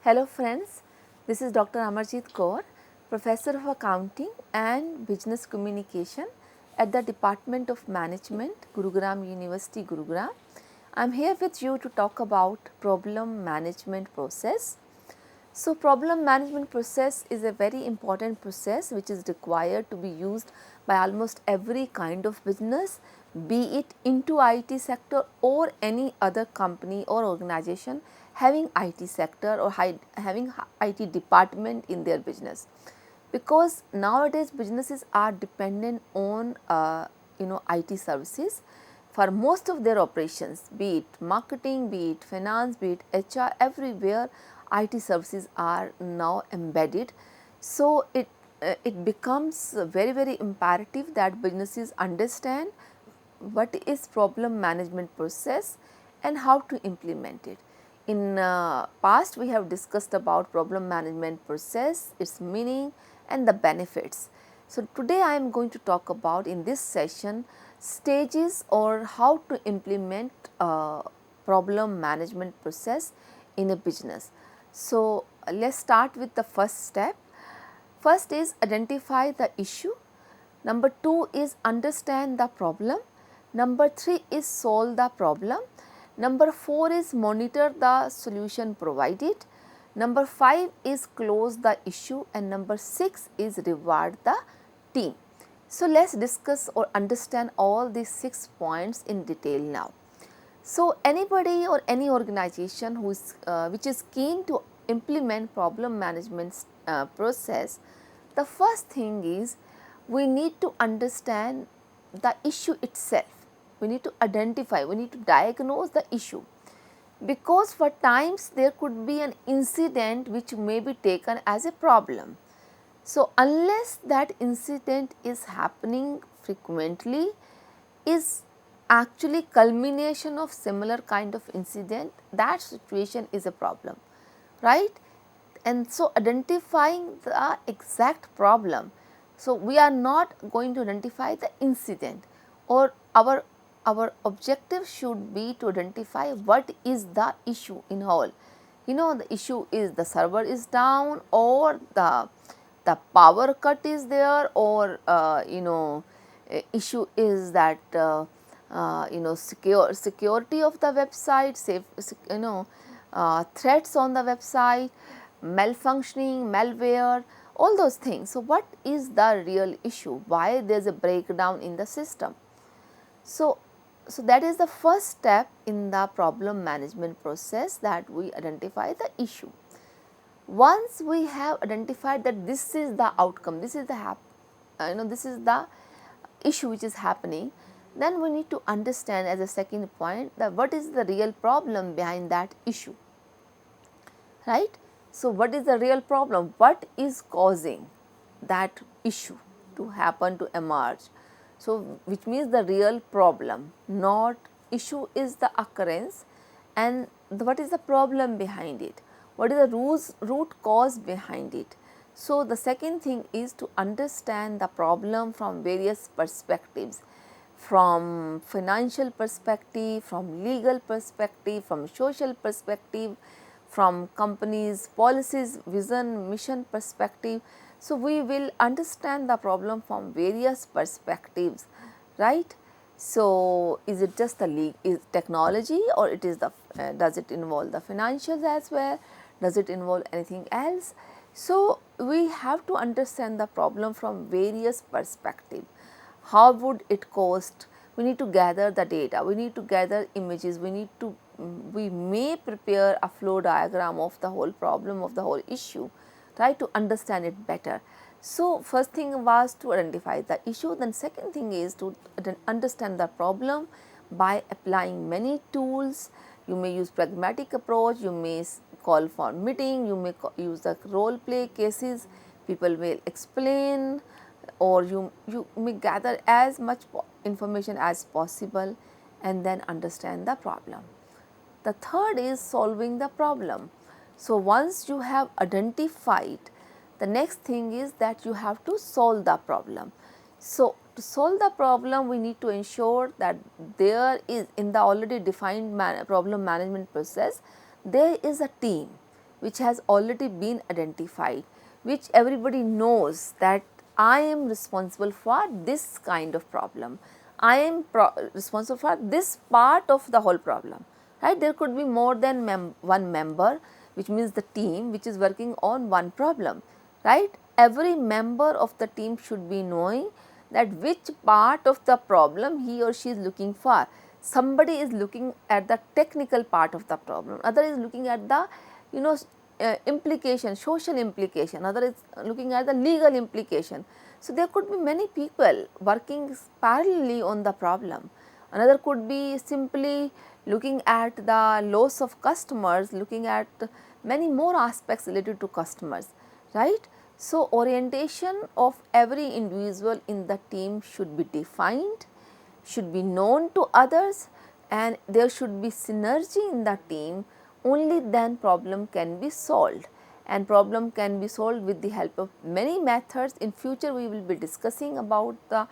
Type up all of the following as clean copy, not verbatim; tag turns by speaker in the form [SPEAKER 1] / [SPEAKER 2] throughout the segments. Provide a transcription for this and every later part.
[SPEAKER 1] Hello friends, this is Dr. Amarjit Kaur, Professor of Accounting and Business Communication at the Department of Management, Gurugram University, Gurugram. I am here with you to talk about problem management process. So, problem management process is a very important process which is required to be used by almost every kind of business, be it into IT sector or any other company or organization having IT sector or having IT department in their business. Because nowadays businesses are dependent on IT services for most of their operations, be it marketing, be it finance, be it HR, everywhere IT services are now embedded. So, it becomes very imperative that businesses understand what is problem management process and how to implement it. In past we have discussed about problem management process, its meaning and the benefits. So, today I am going to talk about in this session stages or how to implement problem management process in a business. So, let us start with the first step. First is identify the issue, number 2 is understand the problem, number 3 is solve the problem, number 4 is monitor the solution provided, number 5 is close the issue and number 6 is reward the team. So, let us discuss or understand all these 6 points in detail now. So, anybody or any organization who is which is keen to implement problem management process, the first thing is we need to understand the issue itself. We need to identify, we need to diagnose the issue, because for times there could be an incident which may be taken as a problem. So, unless that incident is happening frequently, is actually culmination of similar kind of incident, that situation is a problem, right? And so, identifying the exact problem. So, we are not going to identify the incident, or our objective should be to identify what is the issue in whole. The issue is the server is down, or the power cut is there, or issue is that security of the website, threats on the website, malfunctioning, malware, all those things. So, what is the real issue? Why there is a breakdown in the system? So, that is the first step in the problem management process, that we identify the issue. Once we have identified that this is the outcome, this is the this is the issue which is happening, then we need to understand as a second point that what is the real problem behind that issue, right. So, what is the real problem? What is causing that issue to happen, to emerge? So, which means the real problem, not issue is the occurrence, and what is the problem behind it? What is the root cause behind it? So, the second thing is to understand the problem from various perspectives, from financial perspective, from legal perspective, from social perspective, from companies, policies, vision, mission perspective. So, we will understand the problem from various perspectives, right. So, is it just the technology, or it is the does it involve the financials as well, does it involve anything else? So, we have to understand the problem from various perspectives. How would it cost? We need to gather the data, we need to gather images, we may prepare a flow diagram of the whole problem, of the whole issue, try to understand it better. So, first thing was to identify the issue, then second thing is to understand the problem by applying many tools. You may use pragmatic approach, you may call for meeting, you may use the role play cases, people will explain, or you may gather as much information as possible and then understand the problem. The third is solving the problem. So, once you have identified, the next thing is that you have to solve the problem. So, to solve the problem, we need to ensure that there is, in the already defined problem management process, there is a team which has already been identified, which everybody knows that I am responsible for this kind of problem. I am responsible for this part of the whole problem, right. There could be more than one member, which means the team which is working on one problem, right. Every member of the team should be knowing that which part of the problem he or she is looking for. Somebody is looking at the technical part of the problem, other is looking at the implication, social implication, other is looking at the legal implication. So, there could be many people working parallelly on the problem. Another could be simply looking at the loss of customers, looking at many more aspects related to customers, right. So, orientation of every individual in the team should be defined, should be known to others, and there should be synergy in the team. Only then problem can be solved, and problem can be solved with the help of many methods. In future we will be discussing about the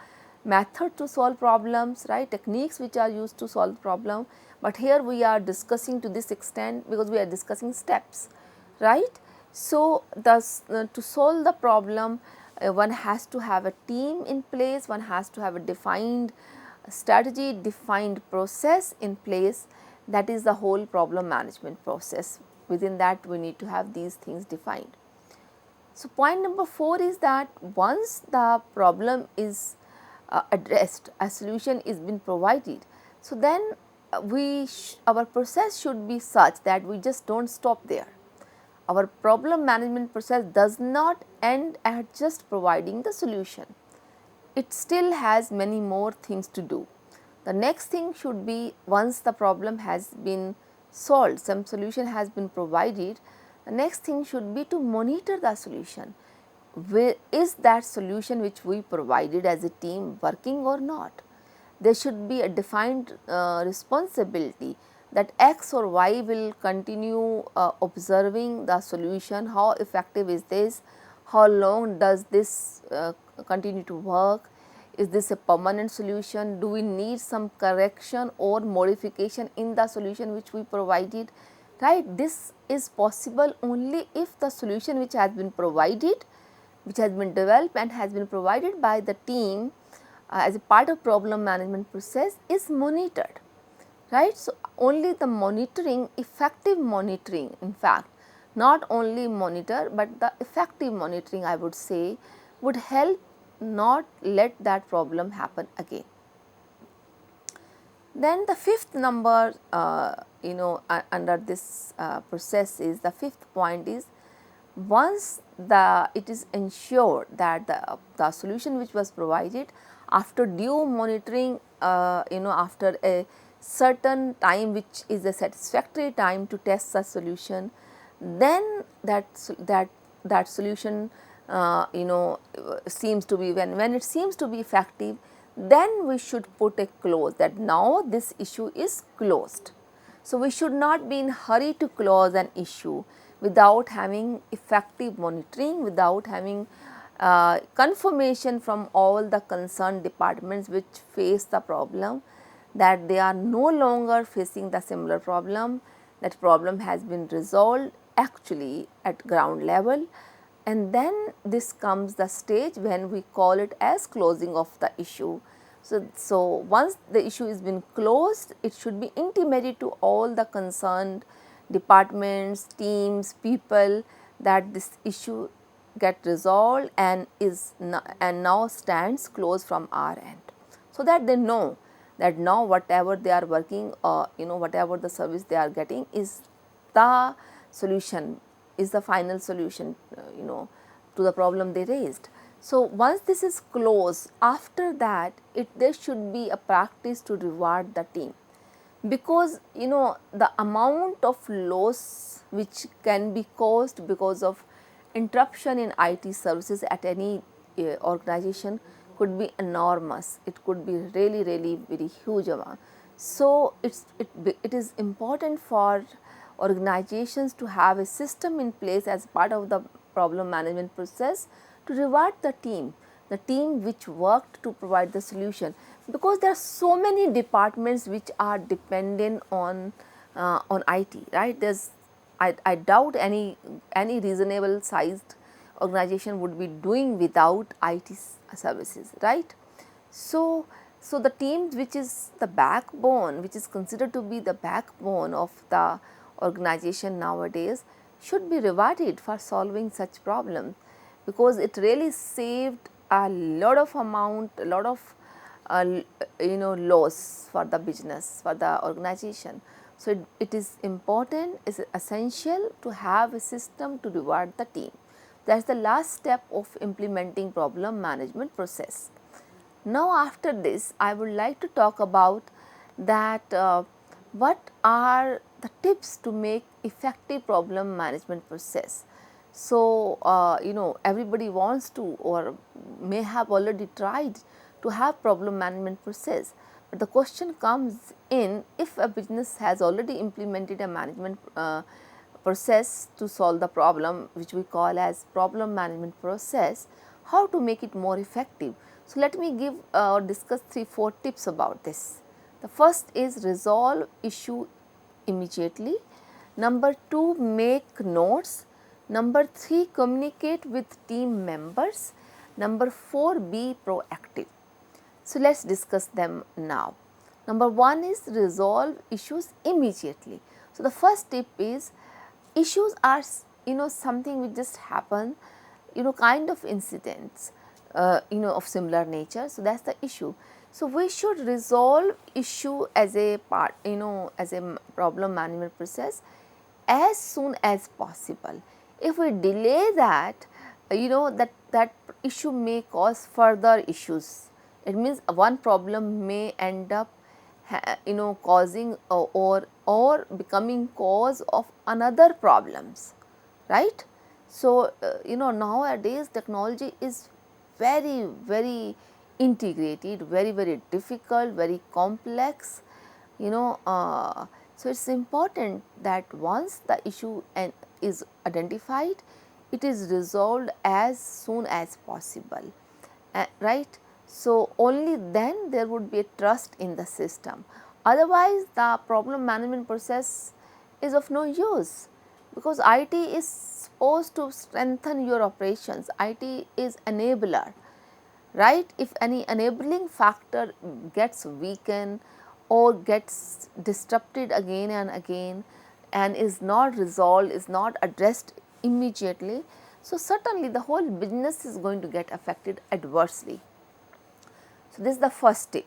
[SPEAKER 1] method to solve problems, right, techniques which are used to solve problem, but here we are discussing to this extent because we are discussing steps, right. So, thus to solve the problem one has to have a team in place, one has to have a defined strategy, defined process in place. That is the whole problem management process. Within that we need to have these things defined. So, point number 4 is that once the problem is addressed, a solution is been provided. So, then our process should be such that we just do not stop there. Our problem management process does not end at just providing the solution. It still has many more things to do. The next thing should be, once the problem has been solved, some solution has been provided, the next thing should be to monitor the solution. Where is that solution which we provided as a team working or not? There should be a defined responsibility that X or Y will continue observing the solution, how effective is this, how long does this continue to work, is this a permanent solution, do we need some correction or modification in the solution which we provided, right. This is possible only if the solution which has been provided, which has been developed and has been provided by the team as a part of problem management process is monitored, right. So, only the monitoring, effective monitoring, in fact not only monitor, but the effective monitoring I would say would help not let that problem happen again. Then the fifth number under this process is, the fifth point is, once it is ensured that the solution which was provided after due monitoring, after a certain time which is a satisfactory time to test the solution, then that solution seems to be, when it seems to be effective, then we should put a close, that now this issue is closed. So, we should not be in hurry to close an issue without having effective monitoring, without having confirmation from all the concerned departments which face the problem, that they are no longer facing the similar problem, that problem has been resolved actually at ground level, and then this comes the stage when we call it as closing of the issue. So, once the issue is been closed, it should be intimated to all the concerned departments, teams, people, that this issue get resolved and now stands closed from our end, so that they know that now whatever they are working, whatever the service they are getting is the solution, is the final solution to the problem they raised. So, once this is closed, after that there should be a practice to reward the team, because the amount of loss which can be caused because of interruption in IT services at any organization could be enormous. It could be really very huge amount. So, it is important for organizations to have a system in place as part of the problem management process to reward the team which worked to provide the solution, because there are so many departments which are dependent on IT, right. There is I doubt any reasonable sized organization would be doing without IT services, right. So, so the team which is the backbone, which is considered to be the backbone of the organization nowadays, should be rewarded for solving such problems, because it really saved a lot of amount, a lot of loss for the business, for the organization. So, it is important, is essential to have a system to reward the team. That is the last step of implementing problem management process. Now, after this, I would like to talk about that what are the tips to make effective problem management process. So, everybody wants to or may have already tried to have problem management process, but the question comes in, if a business has already implemented a management process to solve the problem, which we call as problem management process, how to make it more effective. So, let me give or discuss 3-4 tips about this. The first is resolve issue immediately. Number 2, make notes. Number 3, communicate with team members. Number 4, be proactive. So, let us discuss them now. Number 1 is resolve issues immediately. So, the first tip is, issues are something which just happen, kind of incidents of similar nature. So, that is the issue. So, we should resolve issue as a part, as a problem management process as soon as possible. If we delay that, that issue may cause further issues. It means one problem may end up causing or becoming cause of another problems, right. So, nowadays technology is very integrated, very difficult, very complex, so it is important that once the issue is identified, it is resolved as soon as possible, right. So, only then there would be a trust in the system, otherwise the problem management process is of no use, because IT is supposed to strengthen your operations, IT is enabler, right. If any enabling factor gets weakened or gets disrupted again and again and is not resolved, is not addressed immediately, so certainly the whole business is going to get affected adversely. So, this is the first tip.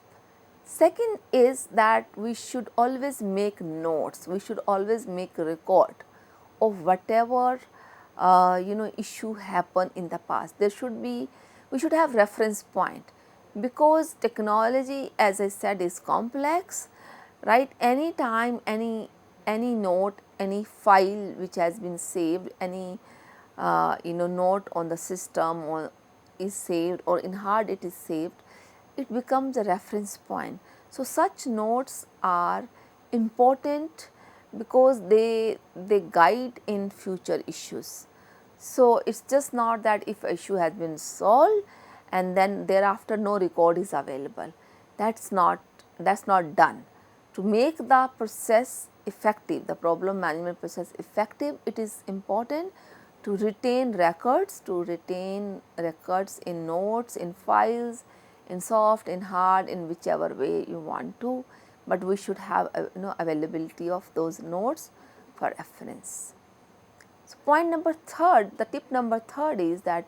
[SPEAKER 1] Second is that we should always make notes, we should always make a record of whatever issue happened in the past. There should be, we should have reference point, because technology, as I said, is complex, right. Any time any note, any file which has been saved, any note on the system or is saved, or in hard it is saved, it becomes a reference point. So, such notes are important because they guide in future issues. So, it is just not that if a issue has been solved and then thereafter no record is available, that is not done. To make the process effective, the problem management process effective, it is important to retain records, in notes, in files, in soft, in hard, in whichever way you want to, but we should have availability of those notes for reference. So, point number third, the tip number third is that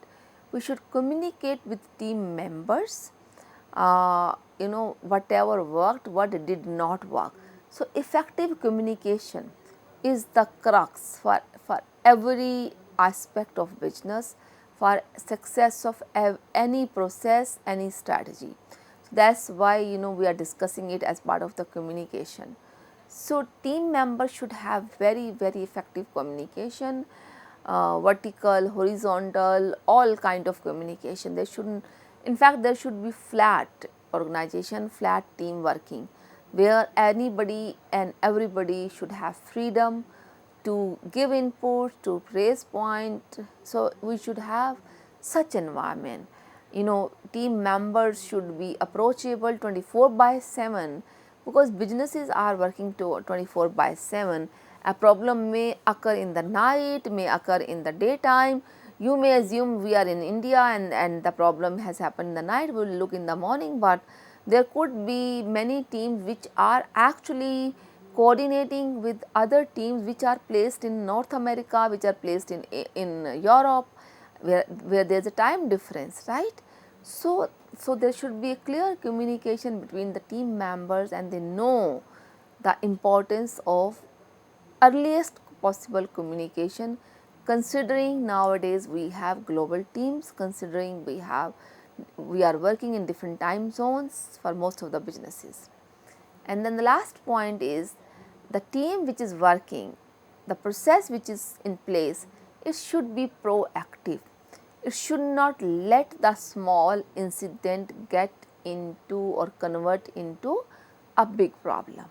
[SPEAKER 1] we should communicate with team members, whatever worked, what did not work. So, effective communication is the crux for every aspect of business, for success of any process, any strategy. So, that is why we are discussing it as part of the communication. So, team members should have very effective communication, vertical, horizontal, all kind of communication. They shouldn't, in fact, there should be flat organization, flat team working, where anybody and everybody should have freedom to give input, to raise point. So, we should have such environment. Team members should be approachable 24/7, because businesses are working to 24/7, A problem may occur in the night, may occur in the daytime. You may assume we are in India and the problem has happened in the night, we will look in the morning, but there could be many teams which are actually coordinating with other teams which are placed in North America, which are placed in Europe, where there is a time difference, right. So there should be a clear communication between the team members and they know the importance of earliest possible communication, considering nowadays we have global teams, considering we are working in different time zones for most of the businesses. And then the last point is the team which is working, the process which is in place, it should be proactive. It should not let the small incident get into or convert into a big problem.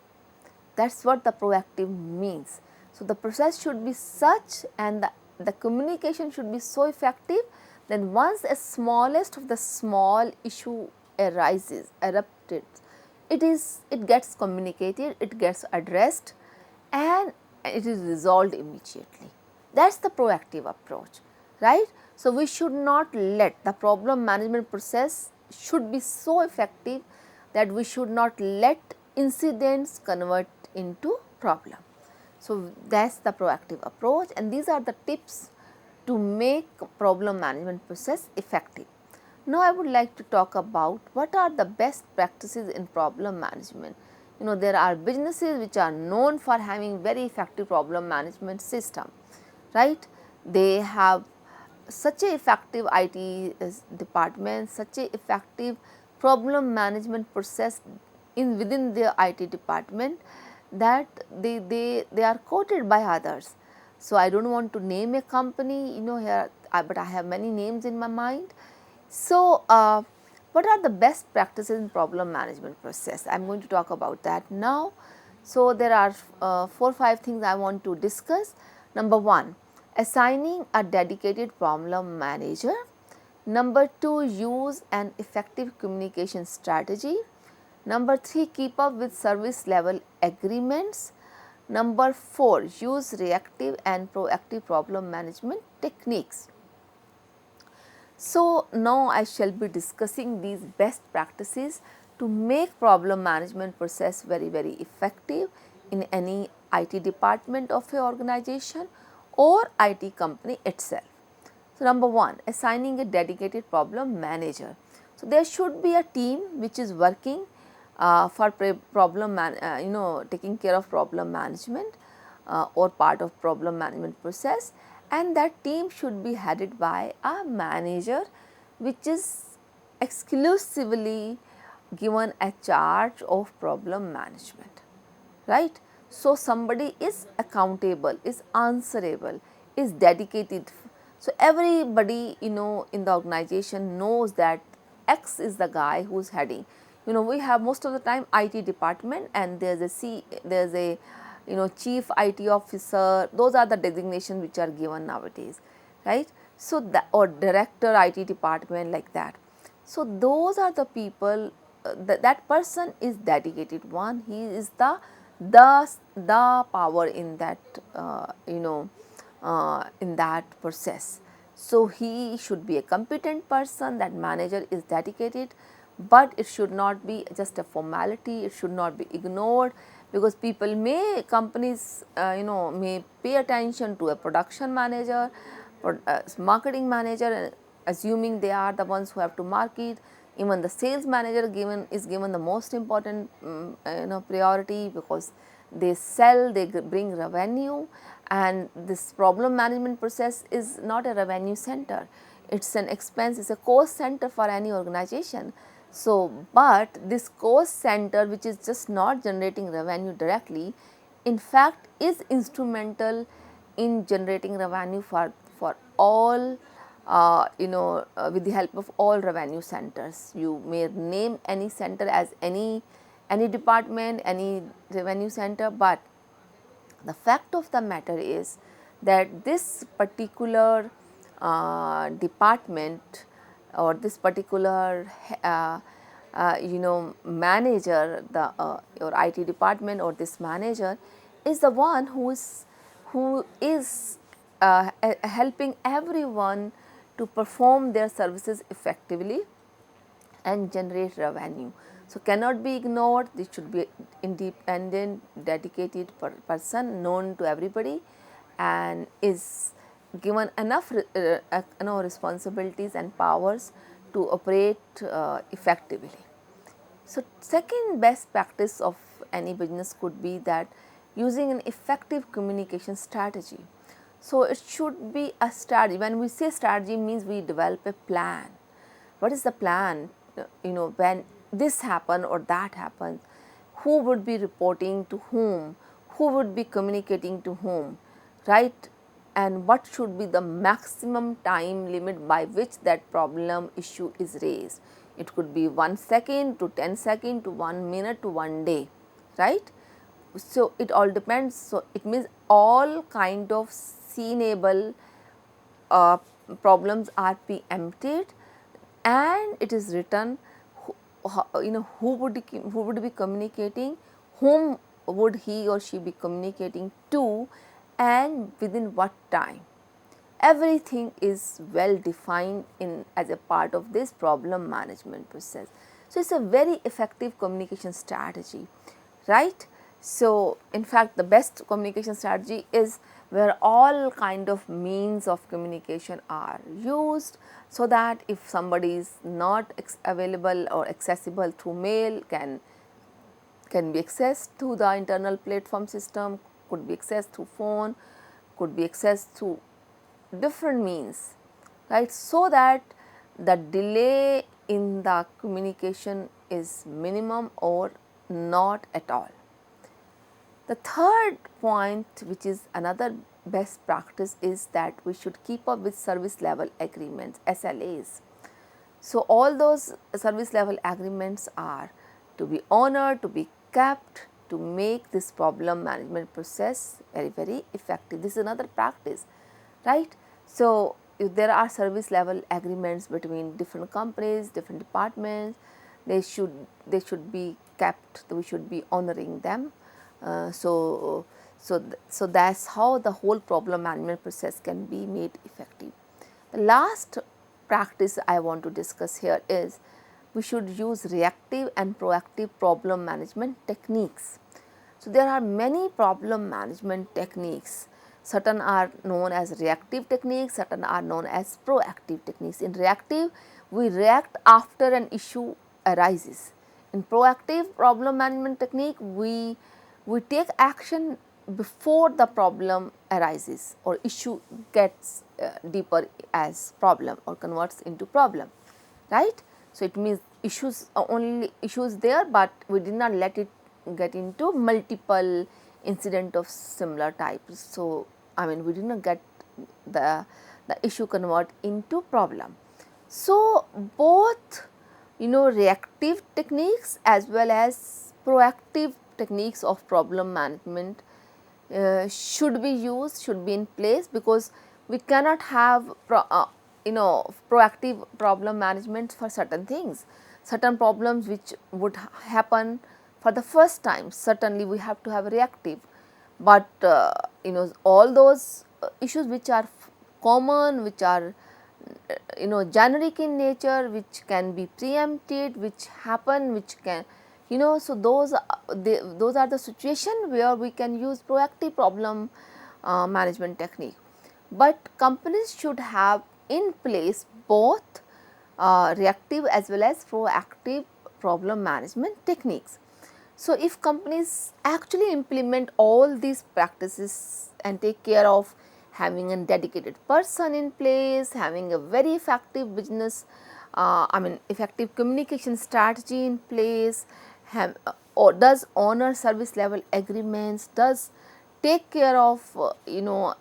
[SPEAKER 1] That is what the proactive means. So, the process should be such and the communication should be so effective, then once a smallest of the small issue erupted, it gets communicated, it gets addressed and it is resolved immediately. That is the proactive approach, right. So, we should not let the problem management process should be so effective that we should not let incidents convert into problem. So, that is the proactive approach and these are the tips to make problem management process effective. Now, I would like to talk about what are the best practices in problem management. There are businesses which are known for having very effective problem management system, right. They have such a effective IT department, such a effective problem management process within their IT department that they are quoted by others. So, I do not want to name a company here, but I have many names in my mind. So, what are the best practices in problem management process? I am going to talk about that now. So, there are 4 or 5 things I want to discuss. Number 1, assigning a dedicated problem manager. Number 2, use an effective communication strategy. Number 3, keep up with service level agreements. Number 4, use reactive and proactive problem management techniques. So, now I shall be discussing these best practices to make problem management process very effective in any IT department of a organization or IT company itself. So, number 1, assigning a dedicated problem manager. So, there should be a team which is working for taking care of problem management or part of problem management process, and that team should be headed by a manager which is exclusively given a charge of problem management, right. So, somebody is accountable, is answerable, is dedicated. So, everybody in the organization knows that X is the guy who is heading. We have most of the time IT department and there is a chief IT officer, those are the designations which are given nowadays, right. So, or director IT department, like that. So, those are the people, that person is dedicated one, he is the power in that in that process. So, he should be a competent person, that manager is dedicated, but it should not be just a formality, it should not be ignored, because companies may pay attention to a production manager, marketing manager, assuming they are the ones who have to market. Even the sales manager is given the most important priority, because they sell, they bring revenue, and this problem management process is not a revenue center, it is an expense, it is a cost center for any organization. So, but this cost center, which is just not generating revenue directly, in fact is instrumental in generating revenue for all with the help of all revenue centers. You may name any center as any department, any revenue center, but the fact of the matter is that this particular department or this particular manager, your IT department or this manager is the one who is helping everyone to perform their services effectively and generate revenue. So, cannot be ignored. This should be independent, dedicated person known to everybody and is given enough responsibilities and powers to operate effectively. So, second best practice of any business could be that using an effective communication strategy. So, it should be a strategy. When we say strategy, means we develop a plan. What is the plan? When this happen or that happens, who would be reporting to whom, who would be communicating to whom, right? And what should be the maximum time limit by which that problem issue is raised. It could be 1 second to 10 second to 1 minute to 1 day, right? So, it all depends. So, it means all kind of seenable problems are preempted and it is written who would be communicating, whom would he or she be communicating to, and within what time. Everything is well defined in as a part of this problem management process. So, it is a very effective communication strategy, right. So, in fact, the best communication strategy is where all kind of means of communication are used, so that if somebody is not available or accessible through mail, can be accessed through the internal platform system, could be accessed through phone, could be accessed through different means, right, so that the delay in the communication is minimum or not at all. The third point, which is another best practice, is that we should keep up with service level agreements, SLAs. So, all those service level agreements are to be honored, to be kept, to make this problem management process very, very effective. This is another practice, right. So, if there are service level agreements between different companies, different departments, they should be kept, we should be honoring them. So that's how the whole problem management process can be made effective. The last practice I want to discuss here is we should use reactive and proactive problem management techniques. So, there are many problem management techniques. Certain are known as reactive techniques, certain are known as proactive techniques. In reactive, we react after an issue arises. In proactive problem management technique, we take action before the problem arises or issue gets deeper as problem or converts into problem, right. So, it means issues only issues there, but we did not let it get into multiple incident of similar type. So, I mean, we did not get the issue convert into problem. So, both reactive techniques as well as proactive techniques of problem management should be used, should be in place, because we cannot have proactive problem management for certain things. Certain problems which would happen for the first time, certainly we have to have reactive, but all those issues which are common, which are generic in nature, which can be preempted, which happen, which can so those are the situation where we can use proactive problem management technique. But companies should have in place both reactive as well as proactive problem management techniques. So, if companies actually implement all these practices and take care of having a dedicated person in place, having a very effective business, effective communication strategy in place, or does honor service level agreements, does take care of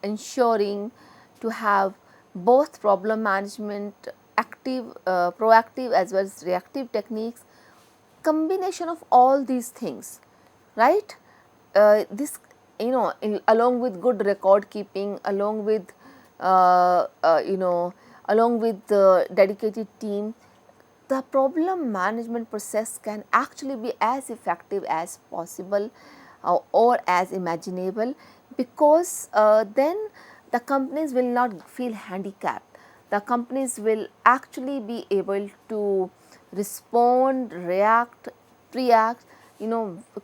[SPEAKER 1] ensuring to have both problem management active, proactive as well as reactive techniques, combination of all these things, right. This along with good record keeping, along with along with the dedicated team, the problem management process can actually be as effective as possible or as imaginable, because then the companies will not feel handicapped. The companies will actually be able to respond, react, react,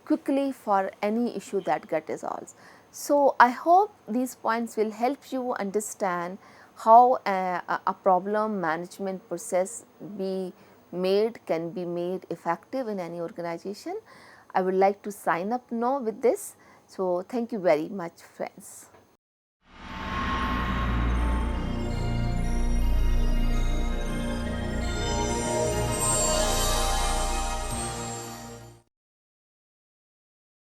[SPEAKER 1] quickly for any issue that get resolved. So I hope these points will help you understand how a problem management process can be made effective in any organization. I would like to sign up now with this. So thank you very much, friends.